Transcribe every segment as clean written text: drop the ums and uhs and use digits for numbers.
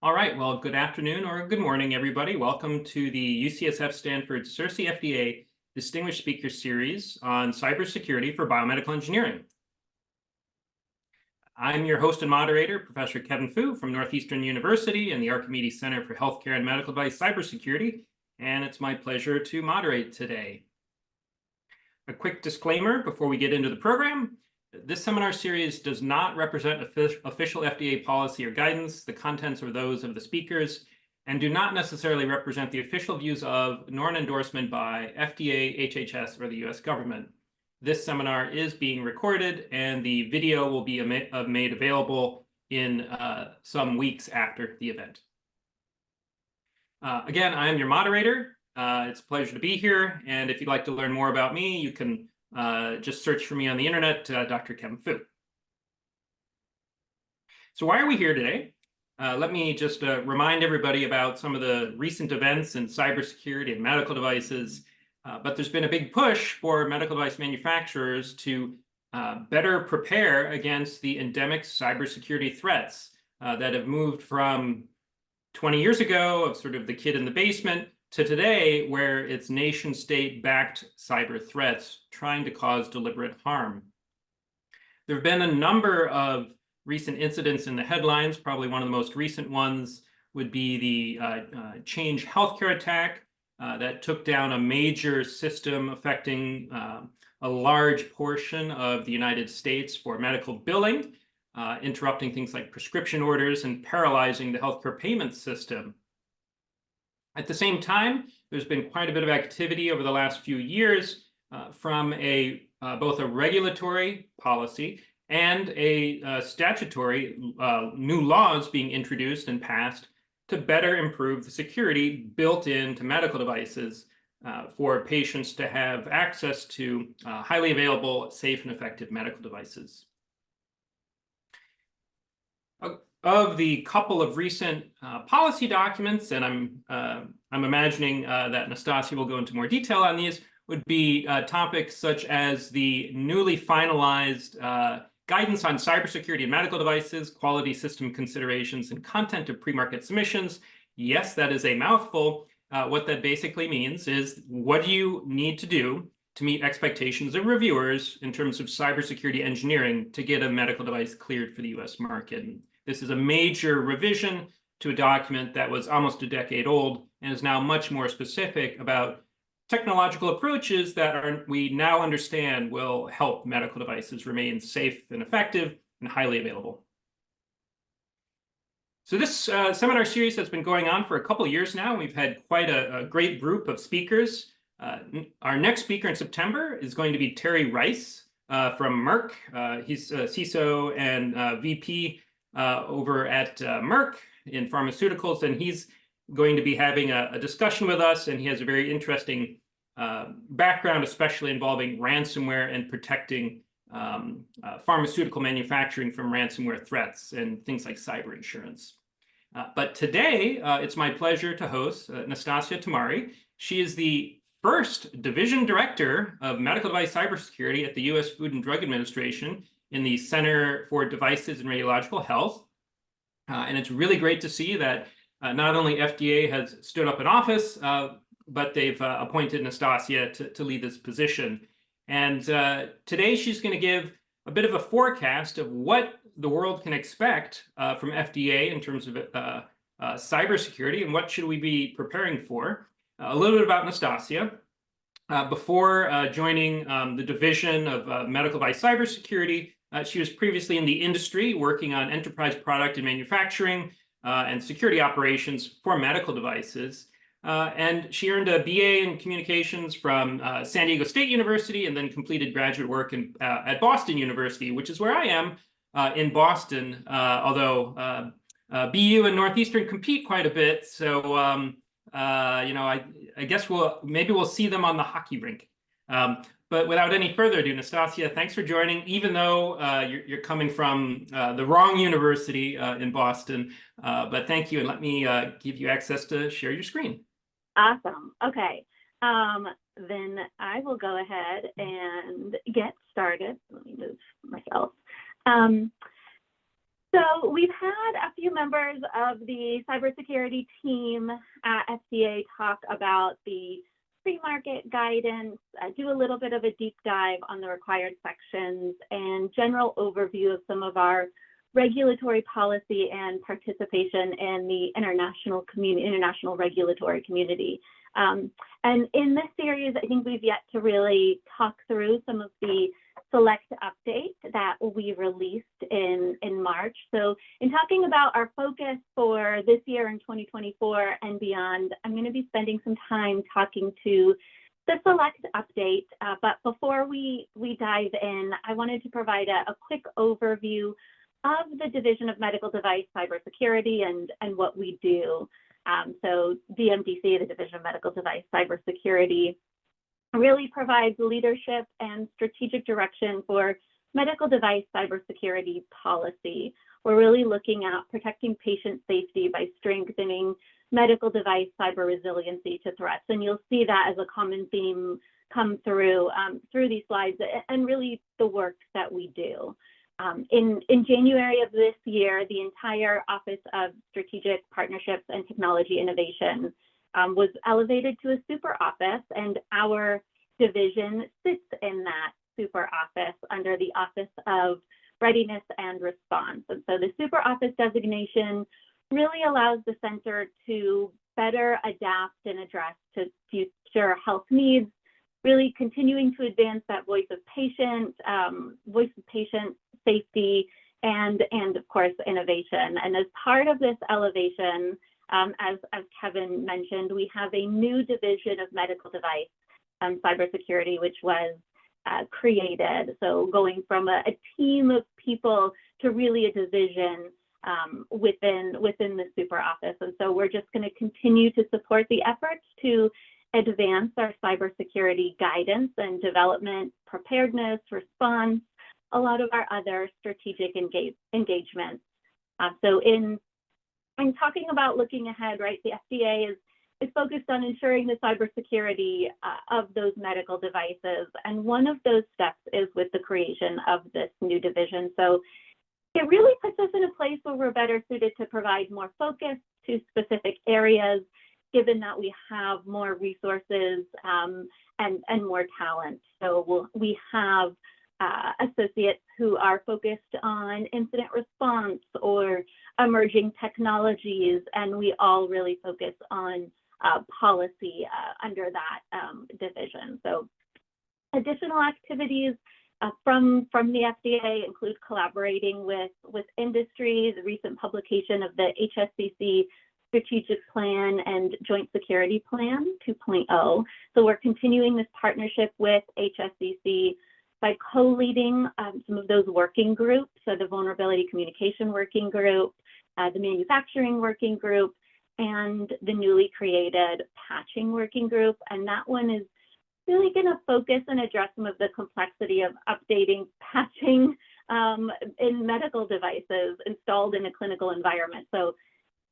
All right, well, good afternoon or good morning, everybody. Welcome to the UCSF-Stanford CERSI FDA Distinguished Speaker Series on Cybersecurity for Biomedical Engineering. I'm your host and moderator, Professor Kevin Fu from Northeastern University and the Archimedes Center for Healthcare and Medical Device Cybersecurity, and it's my pleasure to moderate today. A quick disclaimer before we get into the program. This seminar series does not represent official FDA policy or guidance. The contents are those of the speakers and do not necessarily represent the official views of nor an endorsement by FDA, HHS, or the US government. This seminar is being recorded and the video will be made available in some weeks after the event. Again, I am your moderator. It's a pleasure to be here. And if you'd like to learn more about me, you can just search for me on the internet, Dr. Kevin Fu. So why are we here today? Let me just remind everybody about some of the recent events in cybersecurity and medical devices. But there's been a big push for medical device manufacturers to better prepare against the endemic cybersecurity threats that have moved from 20 years ago of sort of the kid in the basement to today, where it's nation-state-backed cyber threats trying to cause deliberate harm. There have been a number of recent incidents in the headlines. Probably one of the most recent ones would be the Change Healthcare attack that took down a major system affecting a large portion of the United States for medical billing, interrupting things like prescription orders and paralyzing the healthcare payment system. At the same time, there's been quite a bit of activity over the last few years from both a regulatory policy and a statutory new laws being introduced and passed to better improve the security built into medical devices for patients to have access to highly available, safe, and effective medical devices. Of the couple of recent policy documents, and I'm imagining that Nastassia will go into more detail on these, would be topics such as the newly finalized guidance on cybersecurity in medical devices, quality system considerations, and content of pre-market submissions. Yes, that is a mouthful. What that basically means is, what do you need to do to meet expectations of reviewers in terms of cybersecurity engineering to get a medical device cleared for the US market? And this is a major revision to a document that was almost a decade old and is now much more specific about technological approaches that we now understand will help medical devices remain safe and effective and highly available. So this seminar series has been going on for a couple of years now. We've had quite a great group of speakers. Our next speaker in September is going to be Terry Rice from Merck. He's CISO and VP over at Merck in pharmaceuticals, and he's going to be having a discussion with us, and he has a very interesting background, especially involving ransomware and protecting pharmaceutical manufacturing from ransomware threats and things like cyber insurance. But today, it's my pleasure to host Nastassia Tamari. She is the first division director of medical device cybersecurity at the US Food and Drug Administration in the Center for Devices and Radiological Health. And it's really great to see that not only FDA has stood up an office, but they've appointed Nastassia to lead this position. And today she's going to give a bit of a forecast of what the world can expect from FDA in terms of cybersecurity and what should we be preparing for. A little bit about Nastassia. Before joining the Division of Medical Device Cybersecurity, she was previously in the industry working on enterprise product and manufacturing and security operations for medical devices. And she earned a BA in communications from San Diego State University and then completed graduate work at Boston University, which is where I am in Boston, although BU and Northeastern compete quite a bit. So, I guess maybe we'll see them on the hockey rink. But without any further ado, Nastassia, thanks for joining, even though you're coming from the wrong university in Boston. But thank you, and let me give you access to share your screen. Awesome. Okay. Then I will go ahead and get started. Let me move myself. So we've had a few members of the cybersecurity team at FDA talk about the pre-market guidance, do a little bit of a deep dive on the required sections, and general overview of some of our regulatory policy and participation in the international regulatory community. And in this series, I think we've yet to really talk through some of the select updates that we released in March. So in talking about our focus for this year in 2024 and beyond, I'm going to be spending some time talking to the select update. But before we dive in, I wanted to provide a quick overview of the Division of Medical Device Cybersecurity and what we do. So DMDC, the Division of Medical Device Cybersecurity, really provides leadership and strategic direction for medical device cybersecurity policy. We're really looking at protecting patient safety by strengthening medical device cyber resiliency to threats. And you'll see that as a common theme come through these slides and really the work that we do. In January of this year, the entire Office of Strategic Partnerships and Technology Innovation was elevated to a super office, and our division sits in that super office under the Office of Readiness and Response. And so the super office designation really allows the center to better adapt and address to future health needs, really continuing to advance that voice of patient safety, and of course, innovation. And as part of this elevation, as Kevin mentioned, we have a new division of medical device cybersecurity, which was created. So going from a team of people to really a division within the super office. And so we're just going to continue to support the efforts to advance our cybersecurity guidance and development, preparedness, response, a lot of our other strategic engagements. So in talking about looking ahead, right, the FDA is focused on ensuring the cybersecurity of those medical devices. And one of those steps is with the creation of this new division. So it really puts us in a place where we're better suited to provide more focus to specific areas, given that we have more resources and more talent. So we have associates who are focused on incident response or emerging technologies, and we all really focus on policy under that division. So additional activities from the FDA include collaborating with industry, the recent publication of the HSCC Strategic Plan and Joint Security Plan 2.0. So we're continuing this partnership with HSCC by co-leading some of those working groups, so the Vulnerability Communication Working Group, the Manufacturing Working Group, and the newly created Patching Working Group. And that one is really going to focus and address some of the complexity of updating patching in medical devices installed in a clinical environment. So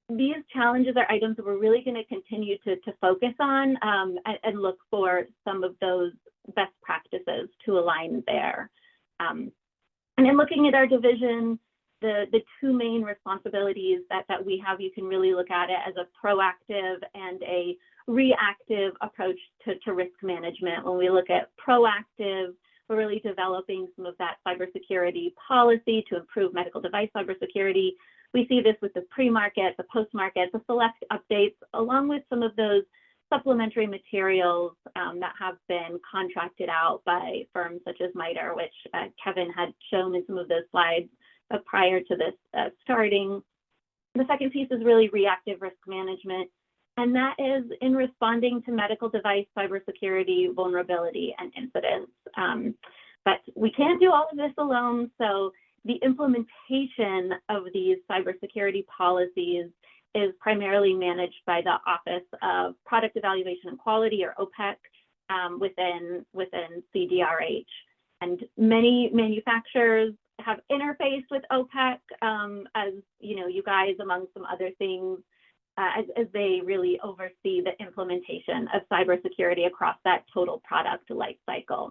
these challenges are items that we're really going to continue to focus on and look for some of those best practices to align there. And in looking at our division, the two main responsibilities that we have, you can really look at it as a proactive and a reactive approach to risk management. When we look at proactive, we're really developing some of that cybersecurity policy to improve medical device cybersecurity. We see this with the pre-market, the post-market, the select updates, along with some of those supplementary materials that have been contracted out by firms such as MITRE, which Kevin had shown in some of those slides prior to this starting. The second piece is really reactive risk management, and that is in responding to medical device cybersecurity vulnerability and incidents. But we can't do all of this alone, so the implementation of these cybersecurity policies is primarily managed by the Office of Product Evaluation and Quality, or OPEC, within CDRH. And many manufacturers have interfaced with OPEC, as you guys, among some other things, as they really oversee the implementation of cybersecurity across that total product life cycle.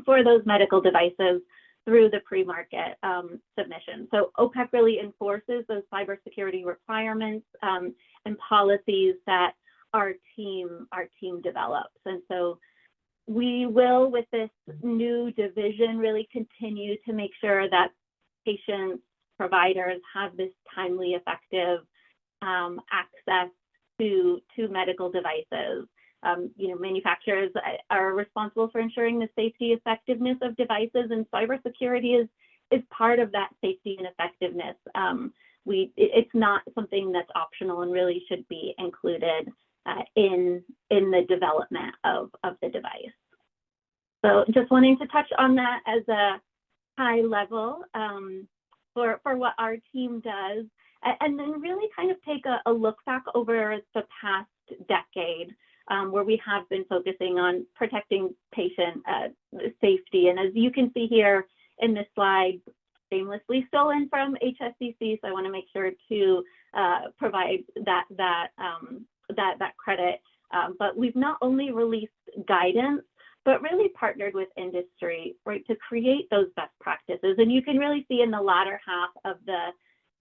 For those medical devices, through the pre-market submission. So OPEC really enforces those cybersecurity requirements and policies that our team develops. And so we will, with this new division, really continue to make sure that patients, providers have this timely, effective access to medical devices. Manufacturers are responsible for ensuring the safety, effectiveness of devices, and cybersecurity is part of that safety and effectiveness. It's not something that's optional and really should be included in the development of the device. So just wanting to touch on that as a high level for what our team does, and then really kind of take a look back over the past decade where we have been focusing on protecting patient safety. And as you can see here in this slide, shamelessly stolen from HSCC, so I want to make sure to provide that credit. But we've not only released guidance, but really partnered with industry, right, to create those best practices. And you can really see in the latter half of the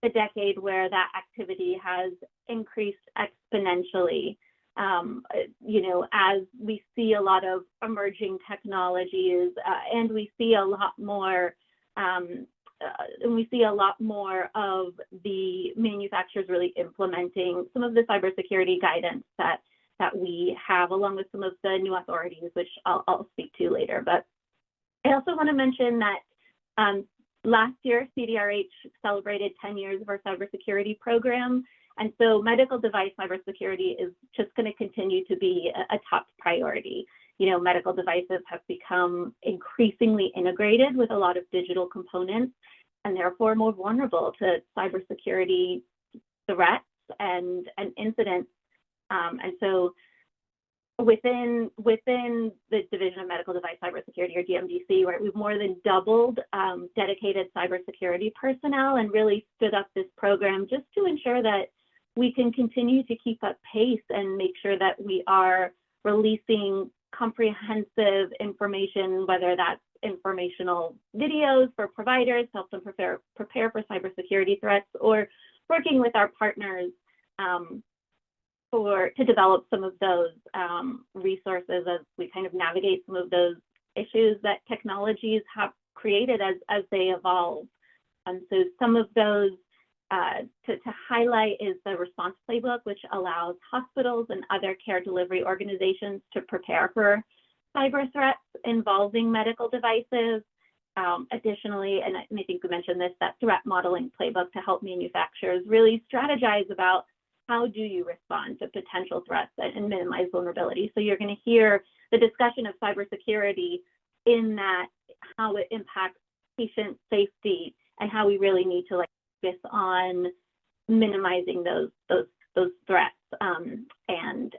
decade where that activity has increased exponentially. As we see a lot of emerging technologies, and we see a lot more of the manufacturers really implementing some of the cybersecurity guidance that we have, along with some of the new authorities, which I'll speak to later. But I also want to mention that last year, CDRH celebrated 10 years of our cybersecurity program. And so medical device cybersecurity is just going to continue to be a top priority. Medical devices have become increasingly integrated with a lot of digital components and therefore more vulnerable to cybersecurity threats and incidents. And so within the Division of Medical Device Cybersecurity, or DMDC, right, we've more than doubled dedicated cybersecurity personnel and really stood up this program just to ensure that we can continue to keep up pace and make sure that we are releasing comprehensive information, whether that's informational videos for providers to help them prepare for cybersecurity threats, or working with our partners to develop some of those resources as we kind of navigate some of those issues that technologies have created as they evolve. So some of those to highlight is the response playbook, which allows hospitals and other care delivery organizations to prepare for cyber threats involving medical devices. Additionally, and I think we mentioned this, that threat modeling playbook to help manufacturers really strategize about how do you respond to potential threats and minimize vulnerability. So you're going to hear the discussion of cybersecurity in that, how it impacts patient safety and how we really need to focus on minimizing those threats and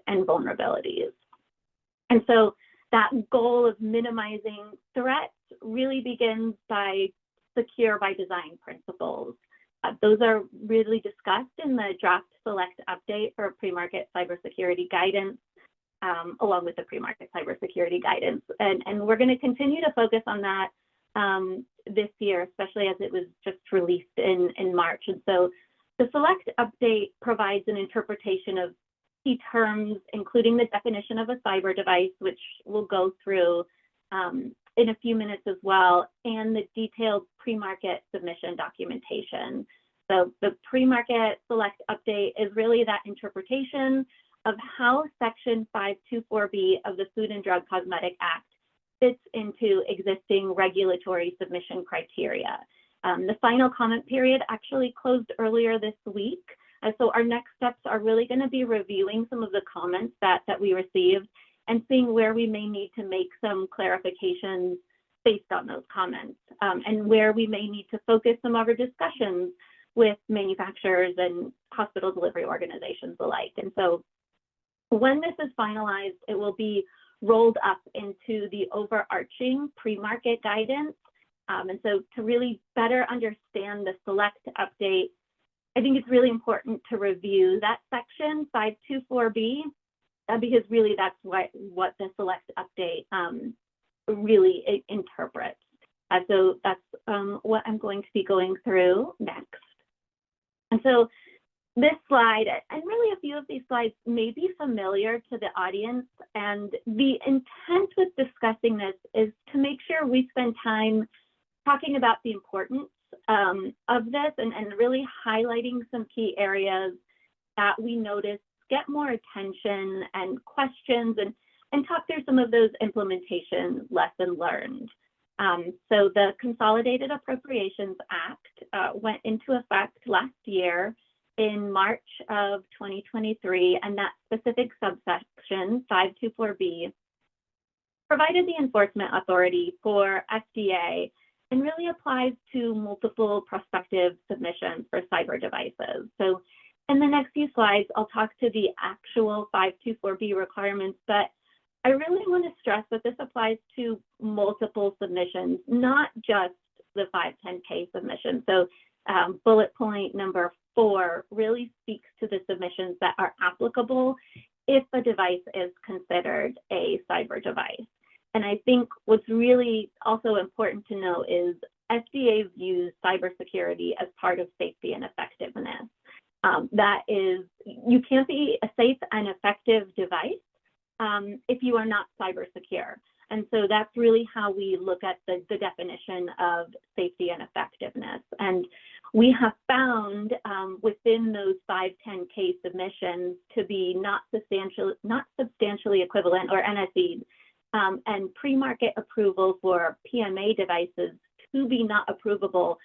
vulnerabilities. And so that goal of minimizing threats really begins by secure by design principles. Those are really discussed in the draft select update for pre-market cybersecurity guidance, along with the pre-market cybersecurity guidance. And we're going to continue to focus on that this year, especially as it was just released in March. And so the select update provides an interpretation of key terms, including the definition of a cyber device, which we'll go through in a few minutes as well, and the detailed pre-market submission documentation. So the pre-market select update is really that interpretation of how Section 524B of the Food and Drug Cosmetic Act fits into existing regulatory submission criteria. The final comment period actually closed earlier this week. So our next steps are really going to be reviewing some of the comments that we received and seeing where we may need to make some clarifications based on those comments, and where we may need to focus some of our discussions with manufacturers and hospital delivery organizations alike. And so when this is finalized, it will be rolled up into the overarching pre-market guidance. And so to really better understand the select update, I think it's really important to review that section 524B, because really that's what the select update really interprets. So that's what I'm going to be going through next. And so this slide, and really a few of these slides may be familiar to the audience, and the intent with discussing this is to make sure we spend time talking about the importance of this and really highlighting some key areas that we notice get more attention and questions, and talk through some of those implementation lessons learned. So the Consolidated Appropriations Act went into effect last year in March of 2023, and that specific subsection, 524B, provided the enforcement authority for FDA and really applies to multiple prospective submissions for cyber devices. So in the next few slides, I'll talk to the actual 524B requirements, but I really want to stress that this applies to multiple submissions, not just the 510K submission. So bullet point number 4 really speaks to the submissions that are applicable if a device is considered a cyber device. And I think what's really also important to know is FDA views cybersecurity as part of safety and effectiveness. That is, you can't be a safe and effective device if you are not cyber secure. And so that's really how we look at the definition of safety and effectiveness. And we have found within those 510K submissions to be not substantially equivalent, or NSE'd, and pre-market approval for PMA devices to be not approvable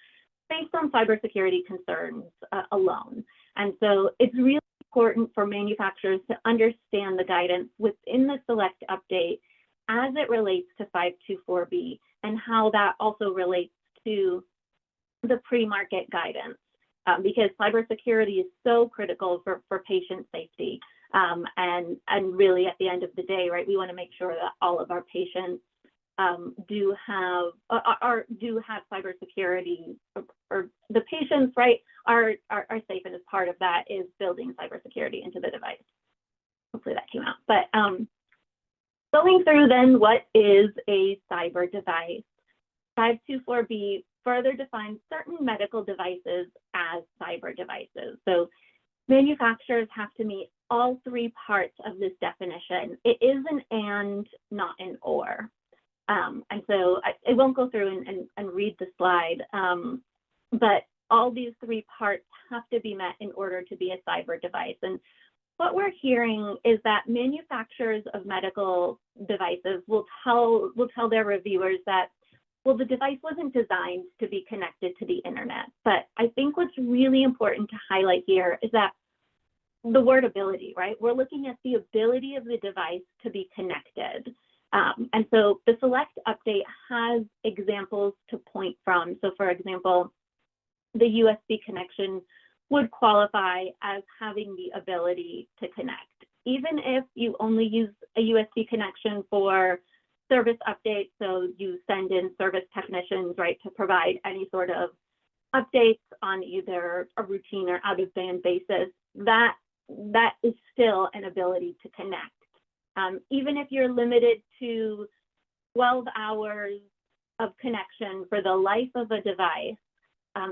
based on cybersecurity concerns alone. And so it's really important for manufacturers to understand the guidance within the Select update as it relates to 524B and how that also relates to the pre-market guidance, because cybersecurity is so critical for patient safety. And really at the end of the day, right, we want to make sure that all of our patients do have cybersecurity, or the patients, right, are safe, and as part of that is building cybersecurity into the device. Hopefully that came out. But going through then, what is a cyber device? 524B further defines certain medical devices as cyber devices. So manufacturers have to meet all 3 parts of this definition. It is an and, not an or. And so I won't go through and read the slide, but all these 3 parts have to be met in order to be a cyber device. And what we're hearing is that manufacturers of medical devices will tell their reviewers that, well, the device wasn't designed to be connected to the internet. But I think what's really important to highlight here is that the word ability, right? We're looking at the ability of the device to be connected. And so the Select update has examples to point from. So for example, the USB connection would qualify as having the ability to connect. Even if you only use a USB connection for service updates, so you send in service technicians, right, to provide any sort of updates on either a routine or out-of-band basis, that is still an ability to connect. Even if you're limited to 12 hours of connection for the life of a device,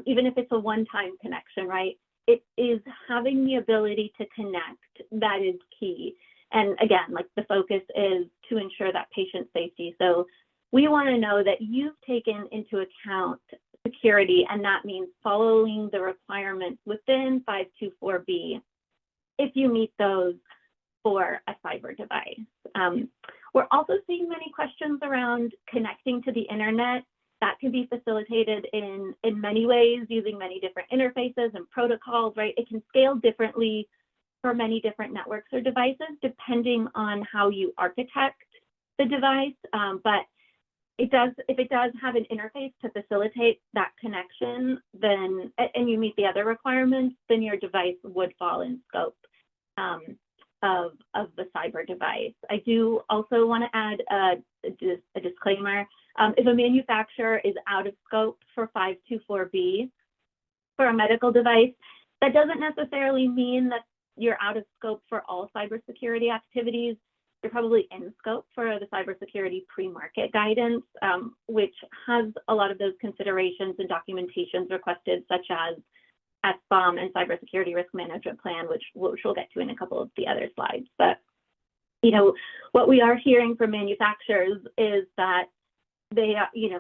even if it's a one-time connection, right, it is having the ability to connect that is key. And again, like, the focus is to ensure that patient safety. So we want to know that you've taken into account security, and that means following the requirements within 524B if you meet those for a cyber device. We're also seeing many questions around connecting to the internet. That can be facilitated in many ways using many different interfaces and protocols, right? It can scale differently for many different networks or devices depending on how you architect the device. But if it does have an interface to facilitate that connection, then, and you meet the other requirements, then your device would fall in scope of the cyber device. I do also want to add a disclaimer. If a manufacturer is out of scope for 524B for a medical device, that doesn't necessarily mean that you're out of scope for all cybersecurity activities. they're probably in scope for the cybersecurity pre-market guidance, which has a lot of those considerations and documentations requested, such as SBOM and Cybersecurity Risk Management Plan, which we'll get to in a couple of the other slides. But, you know, what we are hearing from manufacturers is that they,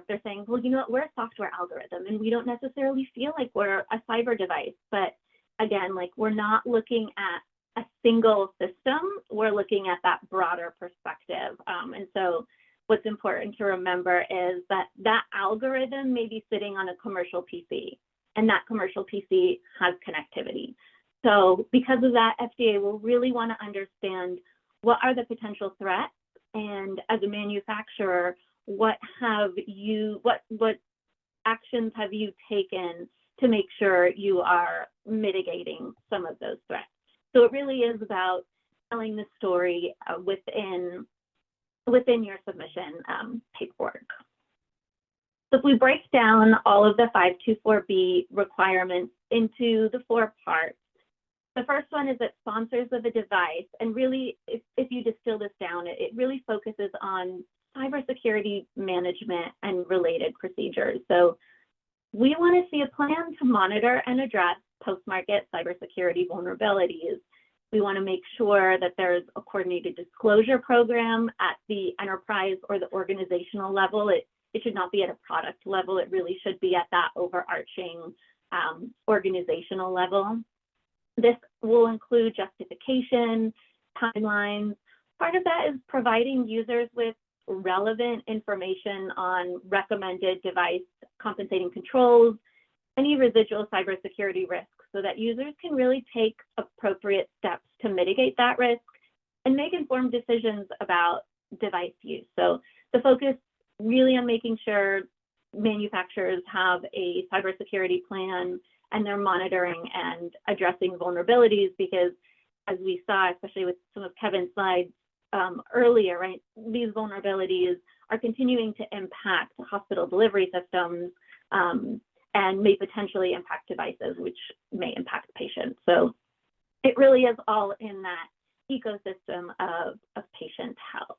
they're saying, well, you know what, we're a software algorithm and we don't necessarily feel like we're a cyber device. But again, like, we're not looking at a single system, we're looking at that broader perspective. And so what's important to remember is that that algorithm may be sitting on a commercial PC, and that commercial PC has connectivity. So because of that, FDA will really want to understand what are the potential threats, and as a manufacturer, what actions have you taken to make sure you are mitigating some of those threats? So it really is about telling the story within your submission paperwork. So if we break down all of the 524B requirements into the 4 parts, the first one is that sponsors of a device, and really, if you distill this down, it really focuses on cybersecurity management and related procedures. So we want to see a plan to monitor and address post-market cybersecurity vulnerabilities. We want to make sure that there's a coordinated disclosure program at the enterprise or the organizational level. It should not be at a product level. It really should be at that overarching organizational level. This will include justification, timelines. Part of that is providing users with relevant information on recommended device compensating controls, any residual cybersecurity risks, so that users can really take appropriate steps to mitigate that risk and make informed decisions about device use. So the focus really on making sure manufacturers have a cybersecurity plan and they're monitoring and addressing vulnerabilities, because as we saw, especially with some of Kevin's slides earlier, right, these vulnerabilities are continuing to impact hospital delivery systems and may potentially impact devices, which may impact patients. So it really is all in that ecosystem of patient health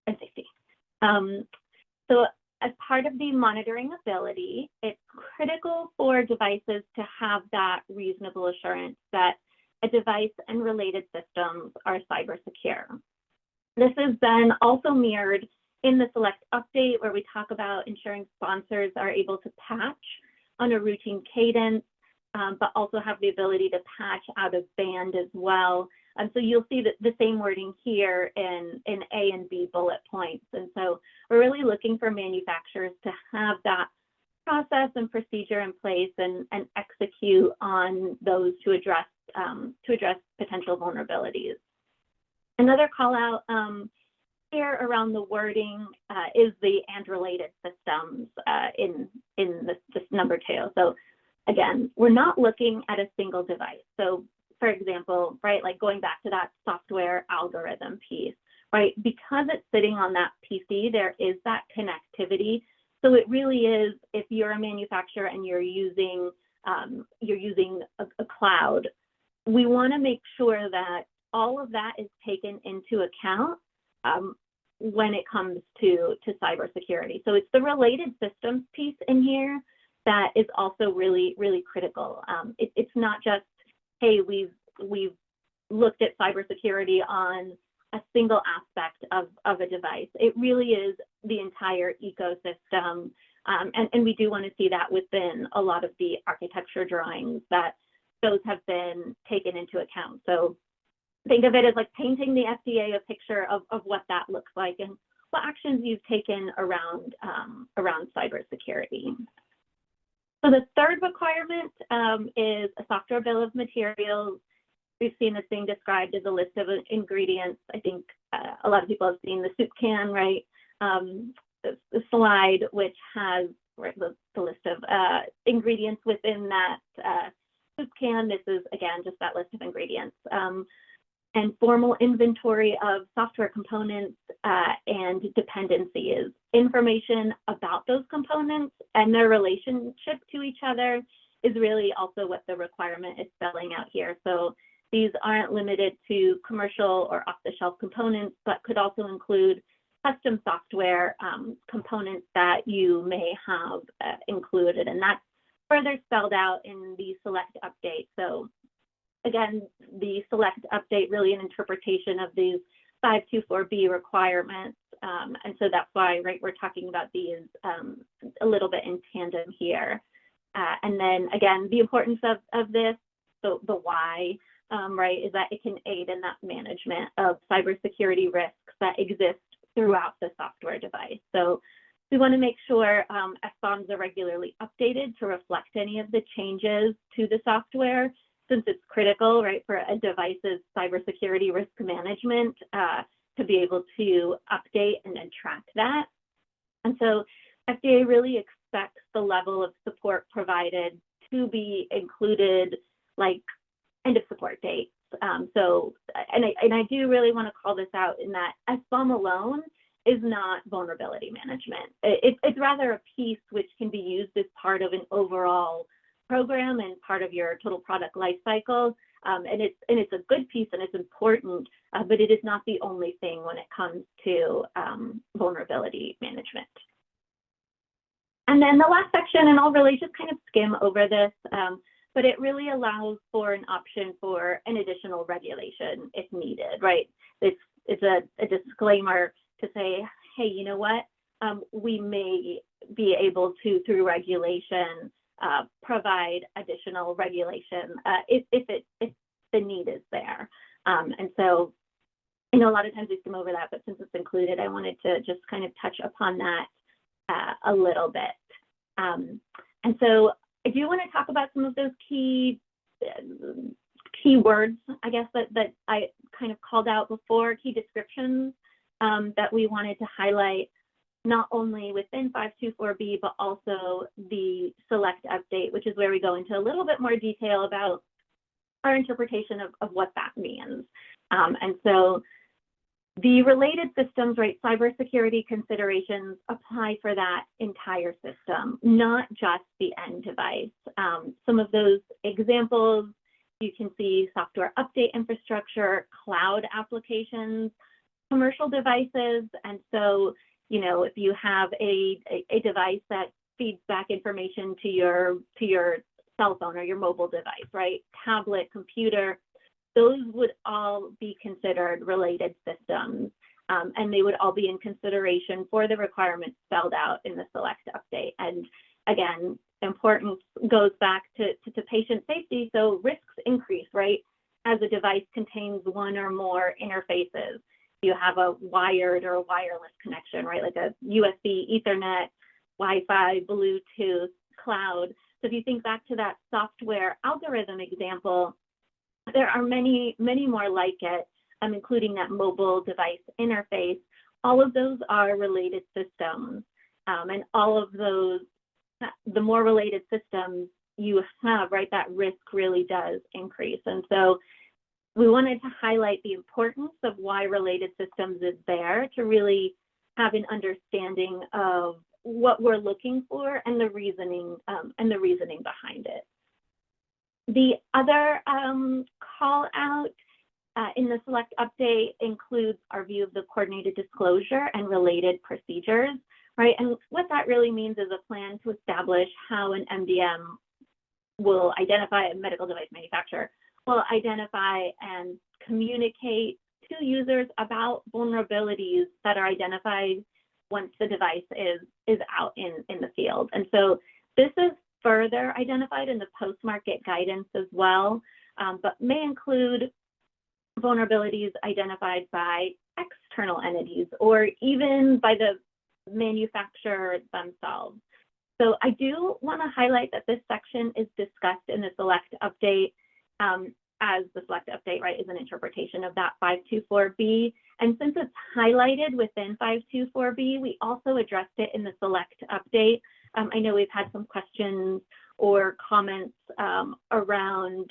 and safety. So as part of the monitoring ability, it's critical for devices to have that reasonable assurance that a device and related systems are cyber secure. This is then also mirrored in the select update, where we talk about ensuring sponsors are able to patch on a routine cadence, but also have the ability to patch out of band as well. So you'll see that the same wording here in A and B bullet points. And so we're really looking for manufacturers to have that process and procedure in place and execute on those to address potential vulnerabilities. Another call out here around the wording is the and related systems in this number 2. So again, we're not looking at a single device. So for example, right, like going back to that software algorithm piece, right, because it's sitting on that PC, there is that connectivity. So it really is, if you're a manufacturer and you're using a cloud, we want to make sure that all of that is taken into account when it comes to cybersecurity. So it's the related systems piece in here that is also really, really critical. It's not just, hey, we've looked at cybersecurity on a single aspect of a device. It really is the entire ecosystem. And we do want to see that within a lot of the architecture drawings, that those have been taken into account. So think of it as like painting the FDA a picture of what that looks like and what actions you've taken around cybersecurity. So the third requirement is a software bill of materials. We've seen this being described as a list of ingredients. I think a lot of people have seen the soup can, right? The slide, which has the list of ingredients within that soup can. This is, again, just that list of ingredients. And formal inventory of software components and dependencies. Information about those components and their relationship to each other is really also what the requirement is spelling out here. So These aren't limited to commercial or off-the-shelf components, but could also include custom software components that you may have included, and that's further spelled out in the select update. So again, the select update really an interpretation of these 524B requirements, and so that's why, right, we're talking about these a little bit in tandem here. And then again, the importance of this, so the why, right, is that it can aid in that management of cybersecurity risks that exist throughout the software device. So we want to make sure SBOMs are regularly updated to reflect any of the changes to the software, since it's critical, right, for a device's cybersecurity risk management to be able to update and then track that. And so FDA really expects the level of support provided to be included, like end of support dates. So, I do really want to call this out in that SBOM alone is not vulnerability management. It's rather a piece which can be used as part of an overall program and part of your total product lifecycle. And it's a good piece and it's important, but it is not the only thing when it comes to vulnerability management. And then the last section, and I'll really just kind of skim over this, but it really allows for an option for an additional regulation if needed, right? It's a disclaimer to say, hey, you know what? We may be able to, through regulation, provide additional regulation if the need is there. And so, you know, a lot of times we skim over that, but since it's included, I wanted to just kind of touch upon that a little bit. And so I do want to talk about some of those key words, I guess, that I kind of called out before, key descriptions that we wanted to highlight, not only within 524B, but also the select update, which is where we go into a little bit more detail about our interpretation of what that means. And so the related systems, right, cybersecurity considerations apply for that entire system, not just the end device. Some of those examples, you can see software update infrastructure, cloud applications, commercial devices. And so, you know, if you have a device that feeds back information to your cell phone or your mobile device, right, tablet, computer, those would all be considered related systems, and they would all be in consideration for the requirements spelled out in the select update. And again, importance goes back to patient safety, so risks increase, right, as a device contains one or more interfaces. You have a wired or a wireless connection, right, like a USB, Ethernet, Wi-Fi, Bluetooth, cloud. So if you think back to that software algorithm example, there are many, many more like it, including that mobile device interface. All of those are related systems, and all of those, the more related systems you have, right, that risk really does increase. And so we wanted to highlight the importance of why related systems is there, to really have an understanding of what we're looking for and the reasoning behind it. The other call out in the select update includes our view of the coordinated disclosure and related procedures, right? And what that really means is a plan to establish how an MDM will identify, a medical device manufacturer will identify and communicate to users about vulnerabilities that are identified once the device is out in the field. And so this is further identified in the post-market guidance as well, but may include vulnerabilities identified by external entities or even by the manufacturer themselves. So I do want to highlight that this section is discussed in the select update, as the select update, right, is an interpretation of that 524B. And since it's highlighted within 524B, we also addressed it in the select update. I know we've had some questions or comments around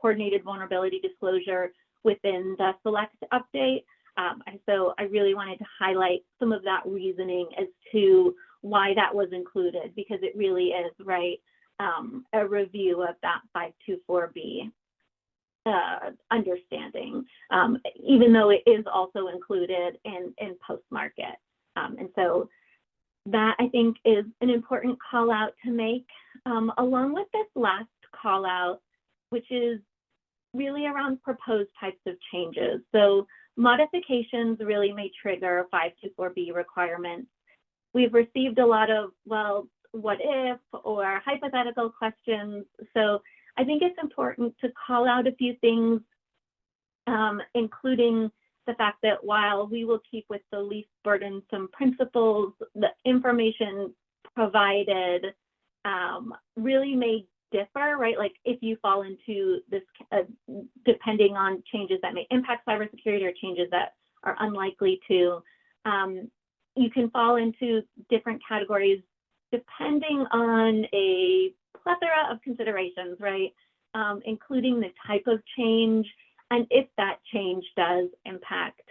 coordinated vulnerability disclosure within the select update. And so I really wanted to highlight some of that reasoning as to why that was included, because it really is, right, a review of that 524B. understanding, even though it is also included in post-market. And so that, I think, is an important call out to make, along with this last call out, which is really around proposed types of changes. So modifications really may trigger 524B requirements. We've received a lot of, well, what if or hypothetical questions. So I think it's important to call out a few things, including the fact that while we will keep with the least burdensome principles, the information provided really may differ, right? Like if you fall into this, depending on changes that may impact cybersecurity or changes that are unlikely to, you can fall into different categories depending on a plethora of considerations, right? Including the type of change and if that change does impact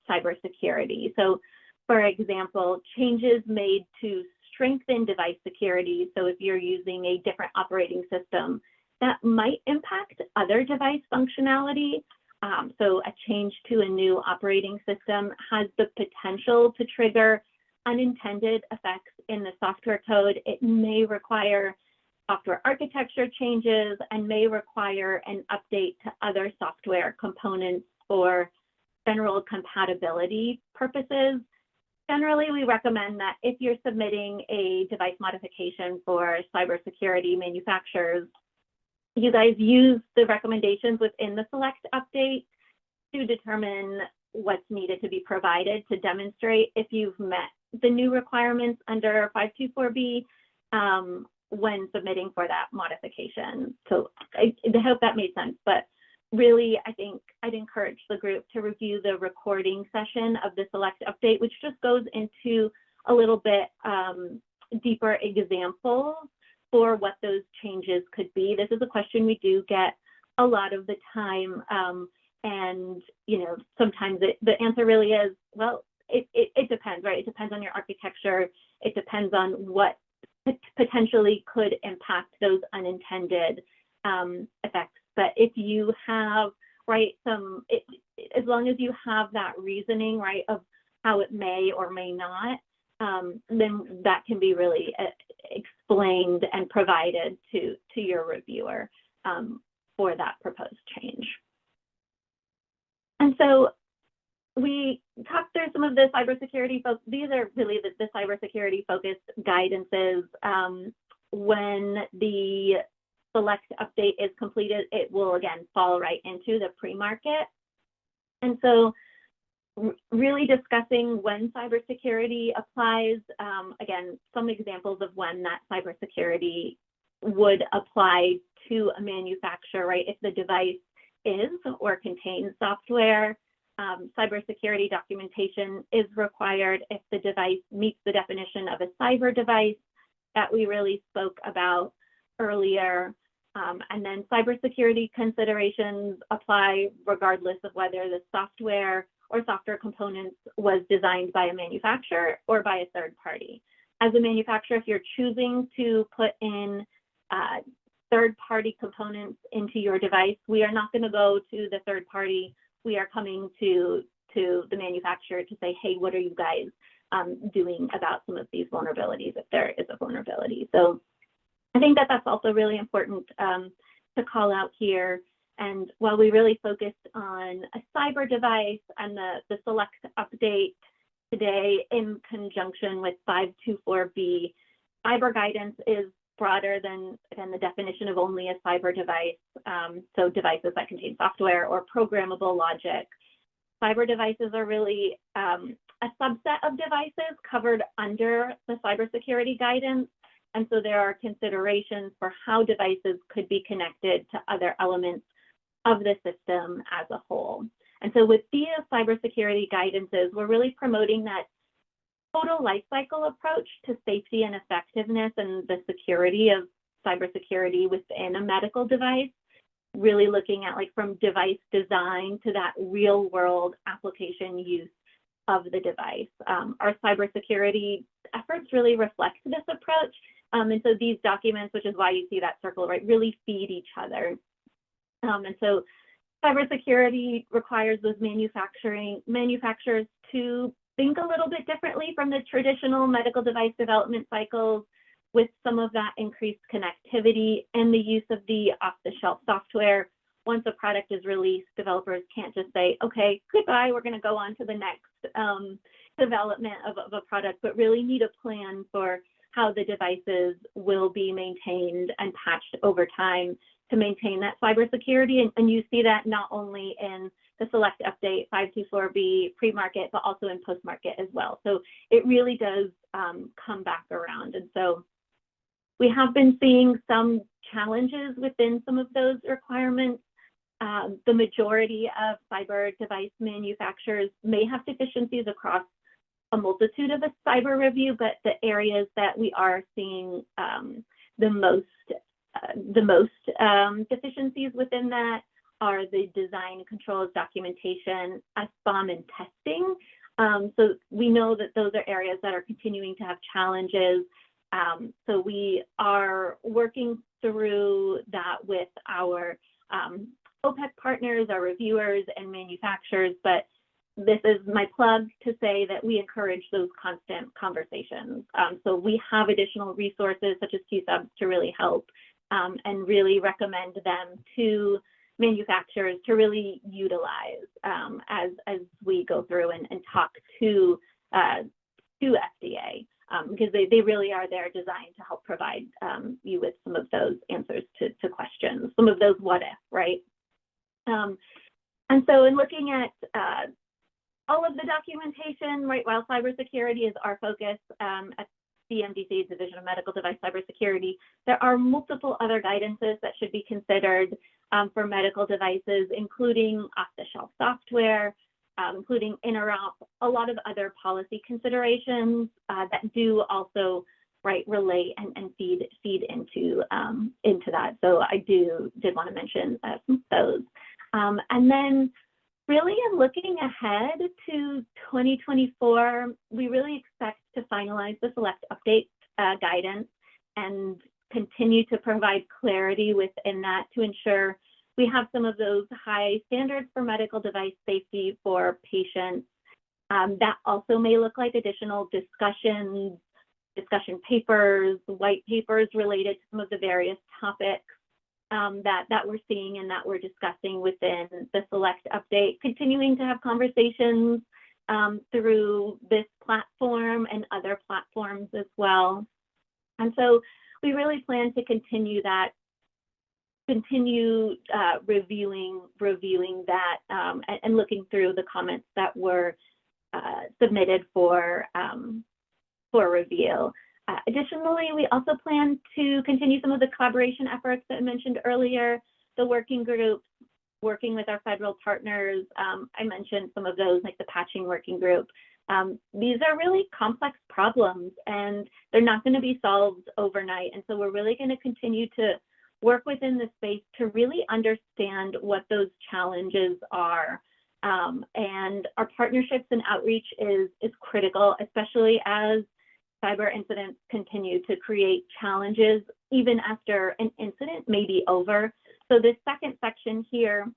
cybersecurity. So for example, changes made to strengthen device security. So if you're using a different operating system, that might impact other device functionality. So a change to a new operating system has the potential to trigger unintended effects in the software code. It may require software architecture changes and may require an update to other software components for general compatibility purposes. Generally, we recommend that if you're submitting a device modification for cybersecurity manufacturers, you guys use the recommendations within the select update to determine what's needed to be provided to demonstrate if you've met the new requirements under 524B when submitting for that modification. So I hope that made sense, but really, I think I'd encourage the group to review the recording session of the select update, which just goes into a little bit deeper examples for what those changes could be. This is a question we do get a lot of the time. And, you know, sometimes the answer really is, well, it depends, right? It depends on your architecture. It depends on what potentially could impact those unintended effects. But if you have, right, as long as you have that reasoning, right, of how it may or may not, then that can be really explained and provided to your reviewer for that proposed change. And so we talked through some of the cybersecurity folks. These are really the cybersecurity focused guidances. When the select update is completed, it will again fall right into the pre-market. And so really discussing when cybersecurity applies, again, some examples of when that cybersecurity would apply to a manufacturer, right? If the device is or contains software, cybersecurity documentation is required if the device meets the definition of a cyber device that we really spoke about earlier. And then cybersecurity considerations apply regardless of whether the software or software components was designed by a manufacturer or by a third party. As a manufacturer, if you're choosing to put in third-party components into your device, we are not going to go to the third party. We are coming to the manufacturer to say, hey, what are you guys doing about some of these vulnerabilities if there is a vulnerability? So I think that that's also really important to call out here. And while we really focused on a cyber device and the select update today in conjunction with 524B, cyber guidance is broader than the definition of only a cyber device. So devices that contain software or programmable logic. Cyber devices are really a subset of devices covered under the cybersecurity guidance. And so there are considerations for how devices could be connected to other elements of the system as a whole. And so with these cybersecurity guidances, we're really promoting that total lifecycle approach to safety and effectiveness and the security of cybersecurity within a medical device, really looking at like from device design to that real world application use of the device. Our cybersecurity efforts really reflect this approach. And so these documents, which is why you see that circle, right, really feed each other. And so cybersecurity requires those manufacturers to think a little bit differently from the traditional medical device development cycles, with some of that increased connectivity and the use of the off-the-shelf software. Once a product is released, developers can't just say, okay, goodbye, we're going to go on to the next development of a product, but really need a plan for how the devices will be maintained and patched over time to maintain that cybersecurity. And you see that not only in the Select Update 524B pre-market, but also in post-market as well. So it really does come back around. And so we have been seeing some challenges within some of those requirements. The majority of cyber device manufacturers may have deficiencies across a multitude of a cyber review, but the areas that we are seeing the most deficiencies within that are the design, controls, documentation, SBOM, and testing. So we know that those are areas that are continuing to have challenges. So we are working through that with our OPEC partners, our reviewers, and manufacturers, but this is my plug to say that we encourage those constant conversations. So we have additional resources such as QSub to really help and really recommend them to manufacturers to really utilize as we go through and talk to FDA, because they really are there designed to help provide you with some of those answers to questions, some of those what if, right? And so in looking at all of the documentation, right, while cybersecurity is our focus at DMDC, Division of Medical Device Cybersecurity, there are multiple other guidances that should be considered for medical devices, including off-the-shelf software, including interop, a lot of other policy considerations that do also relate and feed into that. So I did want to mention some of those. And then really in looking ahead to 2024, we really expect to finalize the Select Update guidance and continue to provide clarity within that to ensure we have some of those high standards for medical device safety for patients. That also may look like additional discussion papers, white papers related to some of the various topics that we're seeing and that we're discussing within the Select Update, continuing to have conversations through this platform and other platforms as well. And so we really plan to continue reviewing that and looking through the comments that were submitted for review. Additionally, we also plan to continue some of the collaboration efforts that I mentioned earlier, the working groups, working with our federal partners. I mentioned some of those, like the patching working group. These are really complex problems and they're not going to be solved overnight. And so we're really going to continue to work within the space to really understand what those challenges are. And our partnerships and outreach is critical, especially as cyber incidents continue to create challenges even after an incident may be over. So this second section here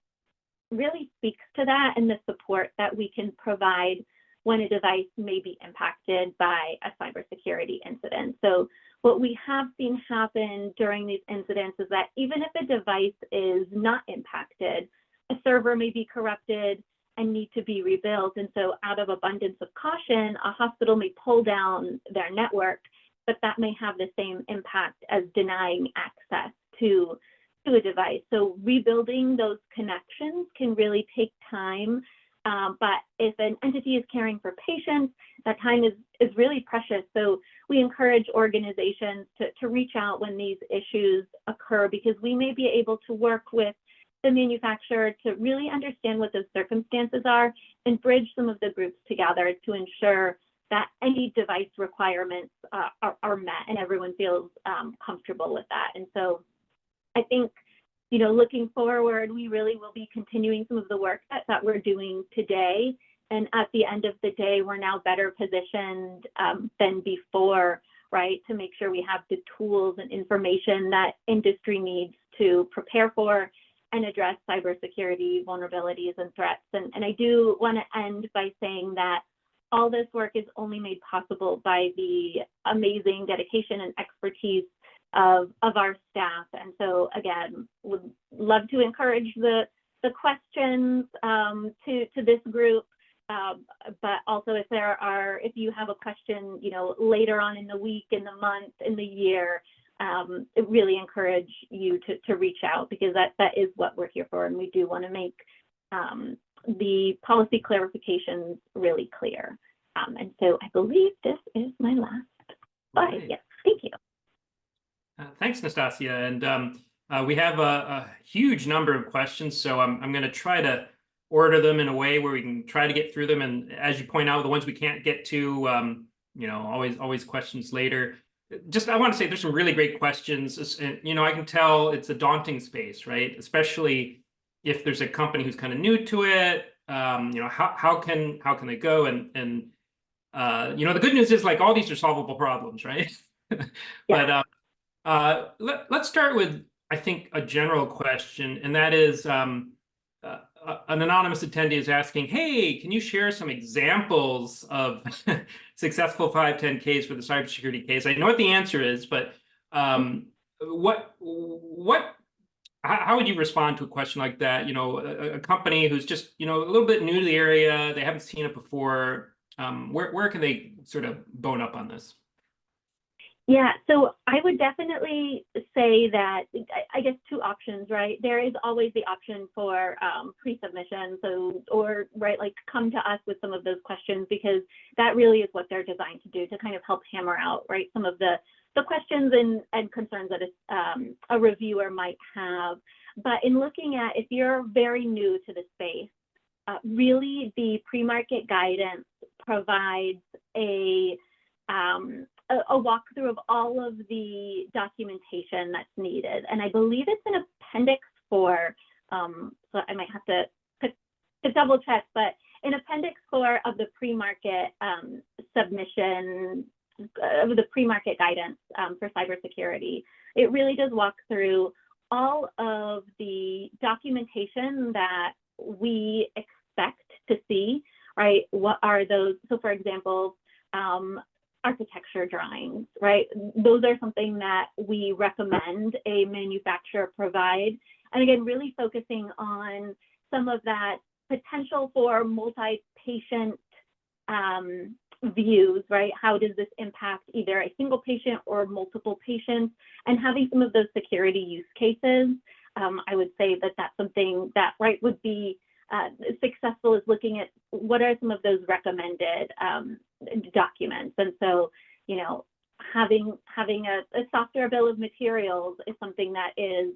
really speaks to that and the support that we can provide when a device may be impacted by a cybersecurity incident. So what we have seen happen during these incidents is that even if a device is not impacted, a server may be corrupted and need to be rebuilt. And so out of abundance of caution, a hospital may pull down their network, but that may have the same impact as denying access to a device. So rebuilding those connections can really take time. But if an entity is caring for patients, that time is really precious. So we encourage organizations to reach out when these issues occur, because we may be able to work with the manufacturer to really understand what those circumstances are and bridge some of the groups together to ensure that any device requirements are met and everyone feels comfortable with that. And so I think, looking forward, we really will be continuing some of the work that we're doing today. And at the end of the day, we're now better positioned than before, right, to make sure we have the tools and information that industry needs to prepare for and address cybersecurity vulnerabilities and threats. And I do want to end by saying that all this work is only made possible by the amazing dedication and expertise of our staff. And so again, would love to encourage the questions to this group. But also if you have a question, later on in the week, in the month, in the year, I really encourage you to reach out, because that is what we're here for. And we do want to make the policy clarifications really clear. And so I believe this is my last slide. Right. Yes, thank you. Thanks, Nastassia. And we have a huge number of questions, so I'm going to try to order them in a way where we can try to get through them. And as you point out, the ones we can't get to, always questions later. I want to say there's some really great questions. And, I can tell it's a daunting space, right? Especially if there's a company who's kind of new to it. How can they go? And the good news is, like, all these are solvable problems, right? Yeah. But let's start with, I think, a general question, and that is an anonymous attendee is asking, hey, can you share some examples of successful 510Ks for the cybersecurity case? I know what the answer is, but how would you respond to a question like that? A company who's just, a little bit new to the area, they haven't seen it before. Where can they sort of bone up on this? Yeah, so I would definitely say that, I guess, two options, right? There is always the option for pre-submission, come to us with some of those questions, because that really is what they're designed to do, to kind of help hammer out, right, some of the questions and concerns that a reviewer might have. But in looking at, if you're very new to the space, really the pre-market guidance provides a walkthrough of all of the documentation that's needed. And I believe it's in Appendix 4, so I might have to double check, but in Appendix 4 of the pre-market submission, of the pre-market guidance for cybersecurity, it really does walk through all of the documentation that we expect to see, right? What are those? So for example, architecture drawings, right? Those are something that we recommend a manufacturer provide. And again, really focusing on some of that potential for multi-patient views, right? How does this impact either a single patient or multiple patients? And having some of those security use cases, I would say that that's something that, right, would be successful, is looking at what are some of those recommended documents. And so, having a software bill of materials is something that is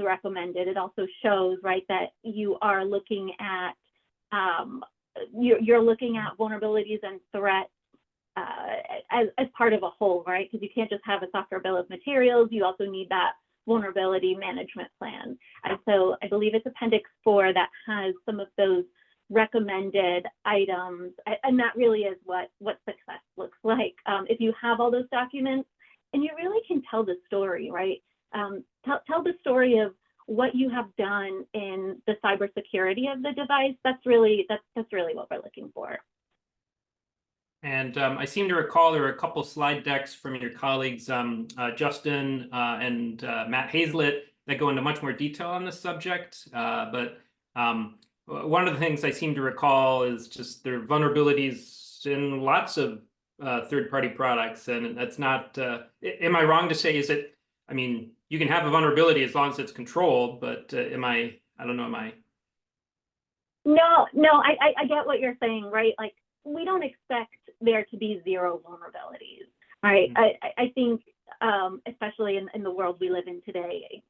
recommended. It also shows, right, that you are looking at you're looking at vulnerabilities and threats as part of a whole, right? Because you can't just have a software bill of materials. You also need that vulnerability management plan. And so I believe it's Appendix 4 that has some of those recommended items, and that really is what success looks like. If you have all those documents and you really can tell the story, right? Tell the story of what you have done in the cybersecurity of the device. That's really what we're looking for. And I seem to recall there were a couple slide decks from your colleagues, Justin and Matt Hazlett, that go into much more detail on this subject. But one of the things I seem to recall is just there are vulnerabilities in lots of third-party products, and that's not. Am I wrong to say? You can have a vulnerability as long as it's controlled, but I don't know. Am I? No, I get what you're saying, right? Like, we don't expect there to be zero vulnerabilities, right? Mm-hmm. I think, especially in the world we live in today,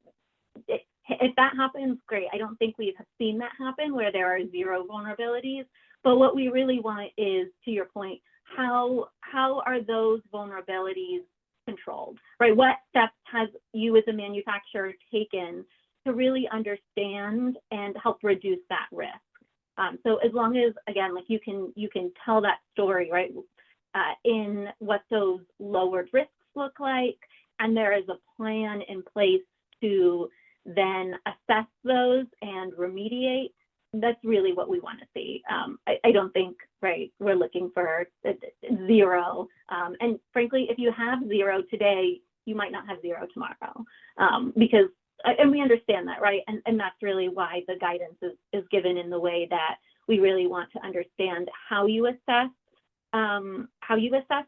if that happens, great. I don't think we have seen that happen where there are zero vulnerabilities. But what we really want is, to your point, how are those vulnerabilities controlled, right? What steps has you as a manufacturer taken to really understand and help reduce that risk? So as long as, again, like you can tell that story, right, in what those lowered risks look like, and there is a plan in place to then assess those and remediate. That's really what we want to see. I don't think, right, we're looking for zero. And frankly, if you have zero today, you might not have zero tomorrow, because, and we understand that, right? And that's really why the guidance is given in the way that we really want to understand how you assess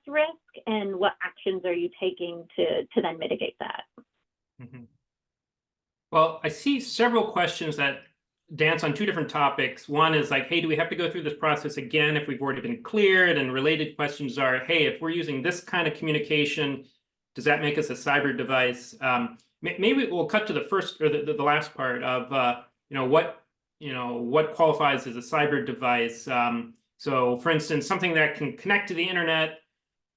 risk and what actions are you taking to then mitigate that. Mm-hmm. Well, I see several questions that dance on two different topics. One is like, hey, do we have to go through this process again if we've already been cleared? And related questions are, hey, if we're using this kind of communication, does that make us a cyber device? Maybe we'll cut to the first or the last part of what qualifies as a cyber device. So, for instance, something that can connect to the internet,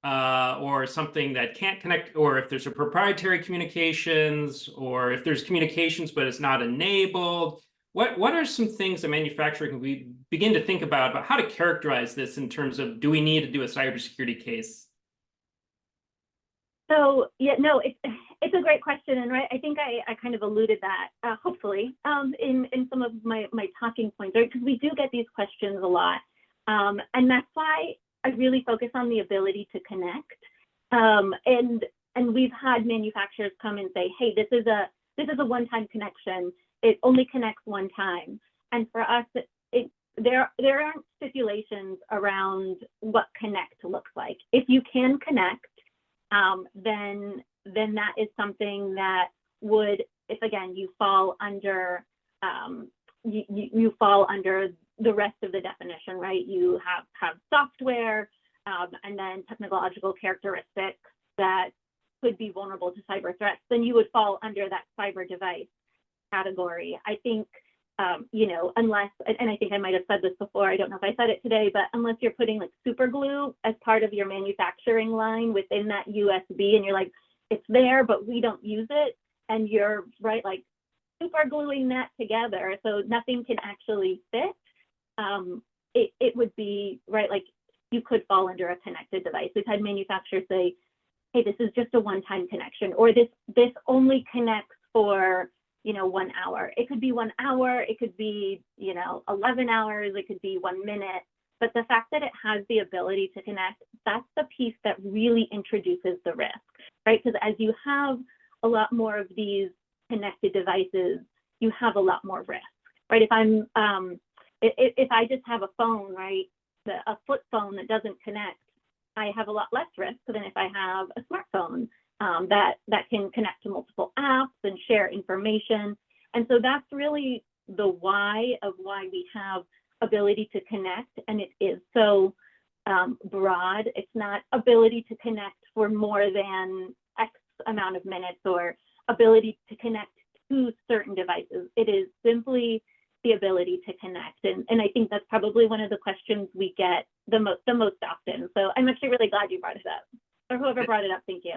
or something that can't connect, or if there's a proprietary communications, or if there's communications but it's not enabled. What are some things that manufacturer can we begin to think about how to characterize this in terms of, do we need to do a cybersecurity case? So yeah, no, it's a great question, and right, I think I kind of alluded that hopefully in some of my talking points, right? Because we do get these questions a lot, and that's why I really focus on the ability to connect. And we've had manufacturers come and say, hey, this is a one-time connection. It only connects one time. And for us, there aren't stipulations around what connect looks like. If you can connect, then that is something that would, if again you fall under you fall under the rest of the definition, right? You have software and then technological characteristics that could be vulnerable to cyber threats, then you would fall under that cyber device category. I think, unless, and I think I might have said this before, I don't know if I said it today, but unless you're putting like super glue as part of your manufacturing line within that USB and you're like, it's there, but we don't use it, and you're right, like super gluing that together so nothing can actually fit, it would be, right, like you could fall under a connected device. We've had manufacturers say, hey, this is just a one-time connection, or this only connects for 1 hour. It could be 1 hour, it could be 11 hours, it could be 1 minute, but the fact that it has the ability to connect, that's the piece that really introduces the risk, right? Because as you have a lot more of these connected devices, you have a lot more risk, right? If I just have a phone, right, a flip phone that doesn't connect, I have a lot less risk than if I have a smartphone that can connect to multiple apps and share information. And so that's really the why of why we have ability to connect, and it is so broad. It's not ability to connect for more than X amount of minutes or ability to connect to certain devices. It is simply the ability to connect. And I think that's probably one of the questions we get the most often. So I'm actually really glad you brought it up, or whoever brought it up, thank you.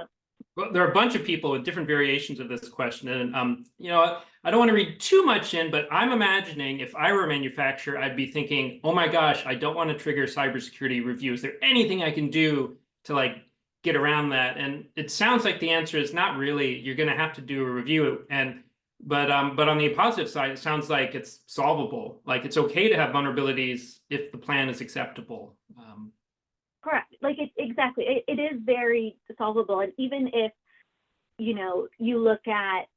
Well, there are a bunch of people with different variations of this question, and I don't want to read too much in, but I'm imagining if I were a manufacturer, I'd be thinking, oh my gosh, I don't want to trigger cybersecurity review. Is there anything I can do to like get around that? And it sounds like the answer is not really. You're going to have to do a review, but on the positive side, it sounds like it's solvable. Like it's okay to have vulnerabilities if the plan is acceptable. Correct. Like exactly. It is very solvable. And even if, you look at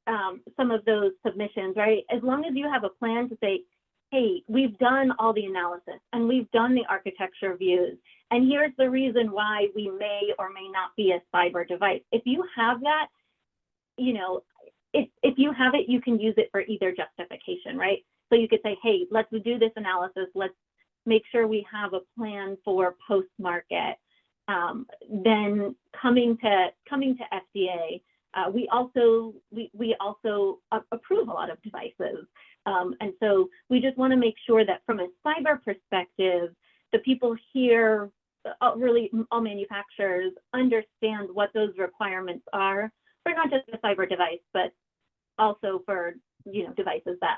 some of those submissions, right? As long as you have a plan to say, hey, we've done all the analysis and we've done the architecture reviews, and here's the reason why we may or may not be a cyber device. If you have that, if you have it, you can use it for either justification, right? So you could say, hey, let's do this analysis. Let's make sure we have a plan for post-market. Then coming to FDA, we also approve a lot of devices. And so we just want to make sure that from a cyber perspective, the people here, really all manufacturers, understand what those requirements are for not just a cyber device, but also for devices that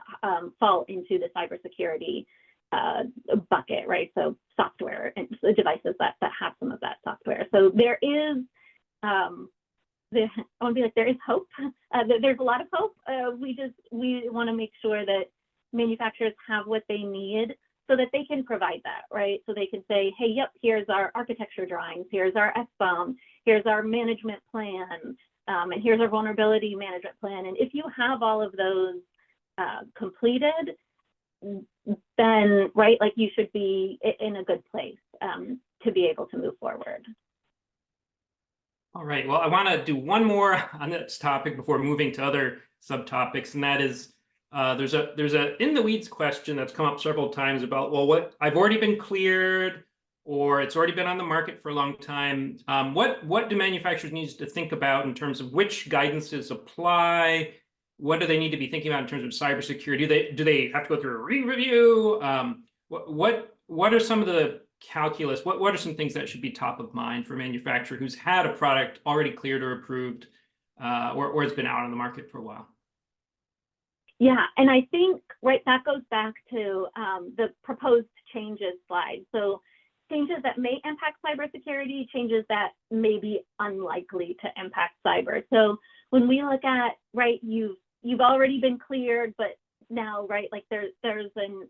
fall into the cybersecurity bucket, right? So software and the devices that have some of that software. So there is, I want to be like, there is hope there's a lot of hope. We want to make sure that manufacturers have what they need so that they can provide that, right? So they can say, hey, yep, here's our architecture drawings, here's our SBOM, here's our management plan, and here's our vulnerability management plan. And if you have all of those completed, then, right, like you should be in a good place to be able to move forward. All right, well, I want to do one more on this topic before moving to other subtopics, and that is there's a in the weeds question that's come up several times about, well, what I've already been cleared or it's already been on the market for a long time. What do manufacturers need to think about in terms of which guidances apply? What do they need to be thinking about in terms of cybersecurity? Do they have to go through a re-review? What are some of the calculus? What are some things that should be top of mind for a manufacturer who's had a product already cleared or approved, or it's been out on the market for a while? Yeah, and I think, right, that goes back to the proposed changes slide. So changes that may impact cybersecurity, changes that may be unlikely to impact cyber. So when we look at, right, you've already been cleared, but now, right, like there's an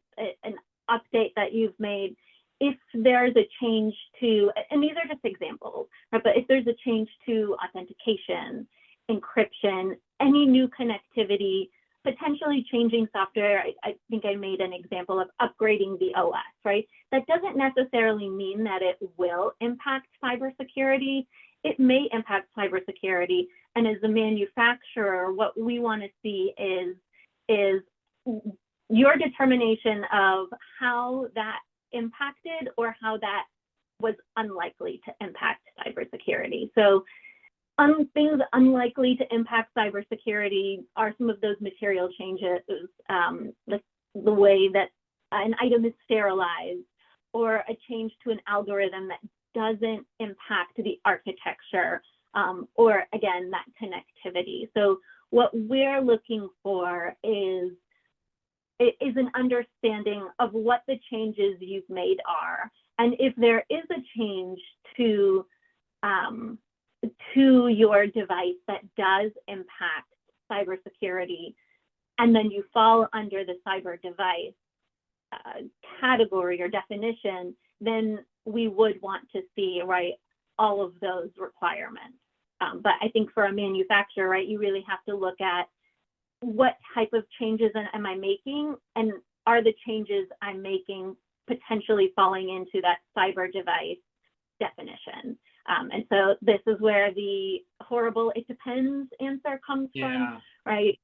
update that you've made. If there's a change to, and these are just examples, right, but if there's a change to authentication, encryption, any new connectivity, potentially changing software, I think I made an example of upgrading the OS, right? That doesn't necessarily mean that it will impact cybersecurity. It may impact cybersecurity. And as a manufacturer, what we want to see is your determination of how that impacted or how that was unlikely to impact cybersecurity. So things unlikely to impact cybersecurity are some of those material changes, the way that an item is sterilized, or a change to an algorithm that doesn't impact the architecture, or again, that connectivity. So what we're looking for is an understanding of what the changes you've made are. And if there is a change to your device that does impact cybersecurity, and then you fall under the cyber device category or definition, then we would want to see, right, all of those requirements. But I think for a manufacturer, right, you really have to look at what type of changes am I making, and are the changes I'm making potentially falling into that cyber device definition. And so this is where the horrible "it depends" answer comes from, right?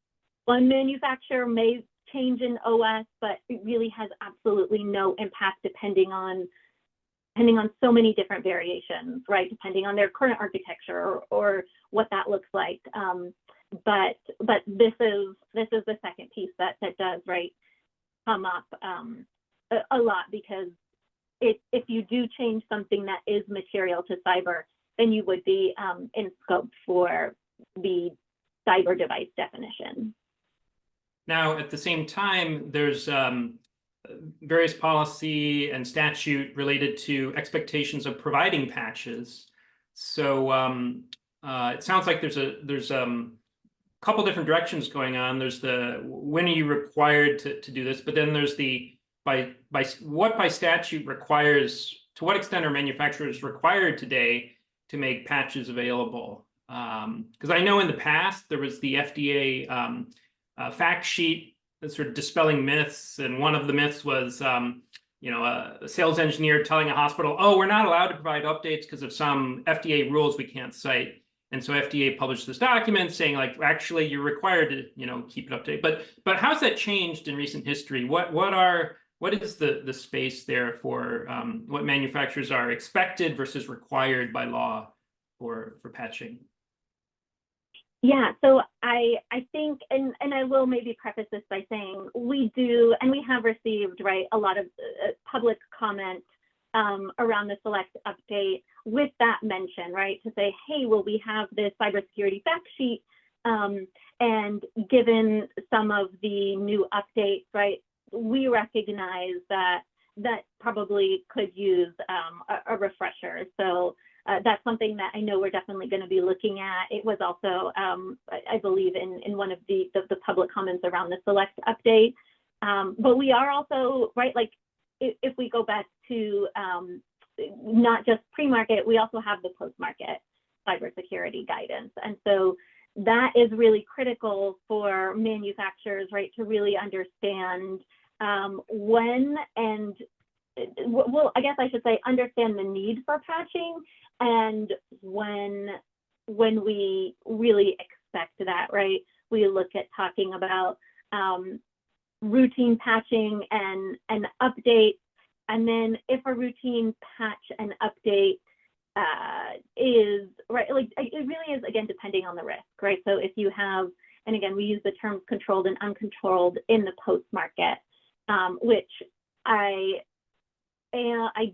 One manufacturer may change an OS, but it really has absolutely no impact depending on so many different variations, right? Depending on their current architecture or what that looks like. But this is the second piece that does, right, come up a lot, because if you do change something that is material to cyber, then you would be in scope for the cyber device definition. Now, at the same time, there's various policy and statute related to expectations of providing patches. So it sounds like there's a couple different directions going on. There's the when are you required to do this, but then there's the by statute requires, to what extent are manufacturers required today to make patches available? Because I know in the past there was the FDA fact sheet that's sort of dispelling myths, and one of the myths was a sales engineer telling a hospital, oh, we're not allowed to provide updates because of some FDA rules we can't cite. And so FDA published this document saying, like, actually you're required to keep it updated. But how's that changed in recent history? What is the space there for what manufacturers are expected versus required by law for patching? Yeah, so I think, and I will maybe preface this by saying we do, and we have received, right, a lot of public comment around the Select update with that mention, right, to say, hey, well, we have this cybersecurity fact sheet, and given some of the new updates, right, we recognize that probably could use a refresher. So that's something that I know we're definitely going to be looking at. It was also, I believe, in one of the public comments around the Select update. But we are also, right, like if we go back to not just pre-market, we also have the post-market cybersecurity guidance. And so that is really critical for manufacturers, right, to really understand when and, well, I guess I should say understand the need for patching and when we really expect that, right? We look at talking about routine patching and updates, and then if a routine patch and update is, right, like it really is, again, depending on the risk, right? So if you have, and again, we use the terms controlled and uncontrolled in the post-market, which I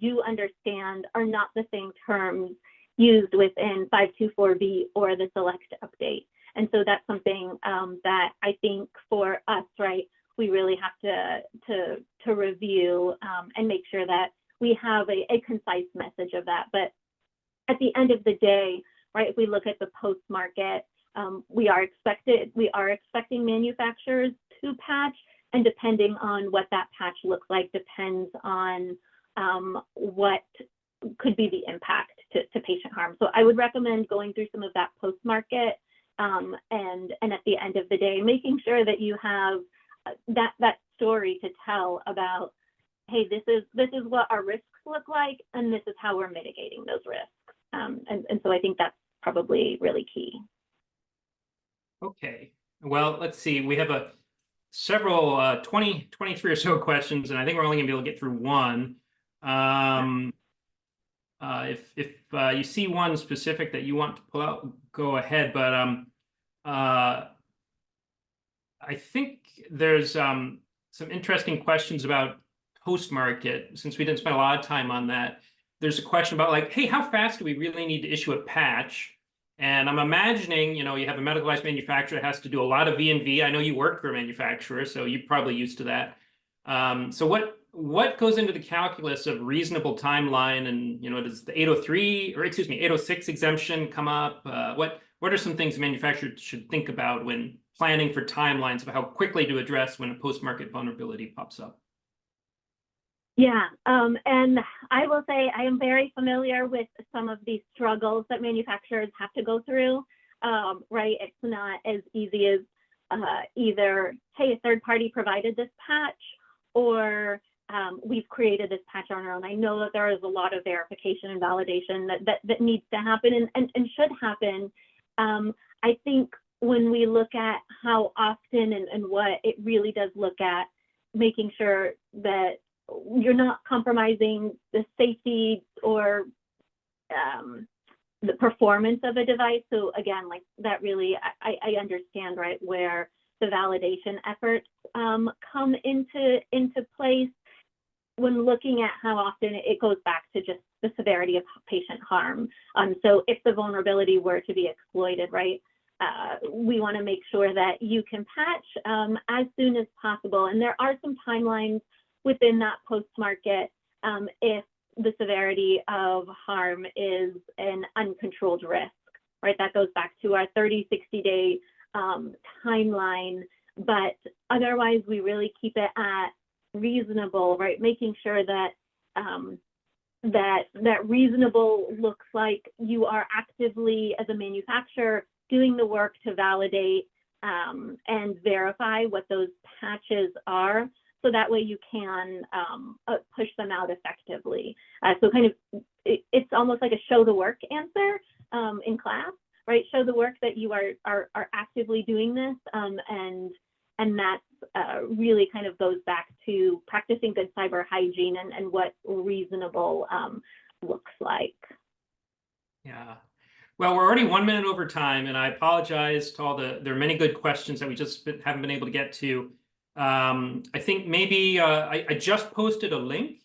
do understand are not the same terms used within 524B or the Select update. And so that's something that I think for us, right, we really have to review and make sure that we have a concise message of that. But at the end of the day, right, if we look at the post-market, we are expecting manufacturers to patch, and depending on what that patch looks like depends on what could be the impact to patient harm. So I would recommend going through some of that post-market and at the end of the day, making sure that you have that story to tell about, hey, this is what our risks look like, and this is how we're mitigating those risks. And so I think that's probably really key. Okay. Well, let's see. We have several 23 or so questions, and I think we're only going to be able to get through one. If you see one specific that you want to pull out, go ahead. But I think there's some interesting questions about post-market, since we didn't spend a lot of time on that. There's a question about, like, hey, how fast do we really need to issue a patch? And I'm imagining, you have a medical device manufacturer that has to do a lot of V&V. I know you work for a manufacturer, so you're probably used to that. So what goes into the calculus of reasonable timeline? And, does the 806 exemption come up? What are some things manufacturers should think about when planning for timelines of how quickly to address when a post-market vulnerability pops up? Yeah, and I will say I am very familiar with some of these struggles that manufacturers have to go through, right? It's not as easy as either, hey, a third party provided this patch, or we've created this patch on our own. I know that there is a lot of verification and validation that needs to happen and should happen. I think when we look at how often and what it really does look at, making sure that you're not compromising the safety or the performance of a device. So again, like that really, I understand, right, where the validation efforts come into place when looking at how often it goes back to just the severity of patient harm. So if the vulnerability were to be exploited, right, we want to make sure that you can patch as soon as possible. And there are some timelines within that post-market if the severity of harm is an uncontrolled risk, right? That goes back to our 30, 60-day timeline, but otherwise we really keep it at reasonable, right? Making sure that that reasonable looks like you are actively, as a manufacturer, doing the work to validate and verify what those patches are, so that way you can push them out effectively. So kind of, it's almost like a show the work answer in class, right? Show the work that you are actively doing this, and that really kind of goes back to practicing good cyber hygiene and what reasonable looks like. Yeah. Well, we're already 1 minute over time, and I apologize to all there are many good questions that we just haven't been able to get to. I think maybe I just posted a link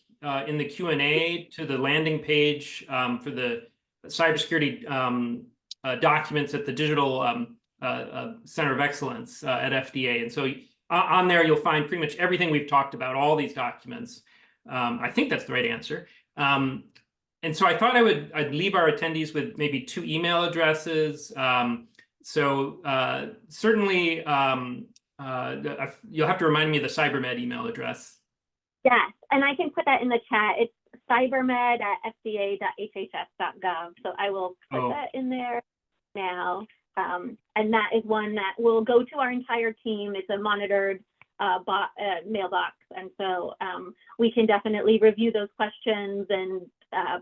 in the Q&A to the landing page for the cybersecurity documents at the Digital Center of Excellence at FDA. And so on there, you'll find pretty much everything we've talked about, all these documents. I think that's the right answer. And so I thought I'd leave our attendees with maybe 2 email addresses. Certainly, you'll have to remind me of the CyberMed email address. Yes, and I can put that in the chat. It's cybermed@fda.hhs.gov. So I will put that in there now. And that is one that will go to our entire team. It's a monitored mailbox. And so we can definitely review those questions and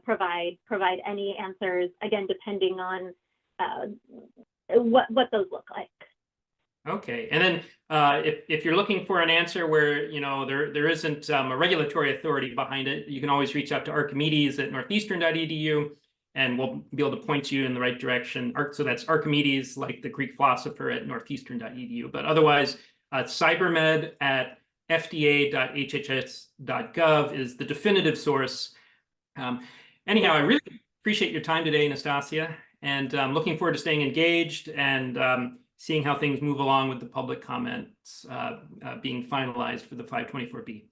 provide any answers, again, depending on what those look like. Okay, and then if you're looking for an answer where there isn't a regulatory authority behind it, you can always reach out to Archimedes at northeastern.edu, and we'll be able to point you in the right direction. So that's Archimedes, like the Greek philosopher, at northeastern.edu. But otherwise, cybermed at fda.hhs.gov is the definitive source. Anyhow, I really appreciate your time today, Nastassia, and I'm looking forward to staying engaged and seeing how things move along with the public comments being finalized for the 524B.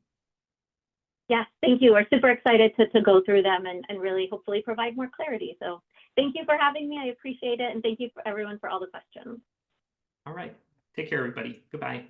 Yes, thank you. We're super excited to go through them and really hopefully provide more clarity. So thank you for having me. I appreciate it. And thank you for everyone for all the questions. All right. Take care, everybody. Goodbye.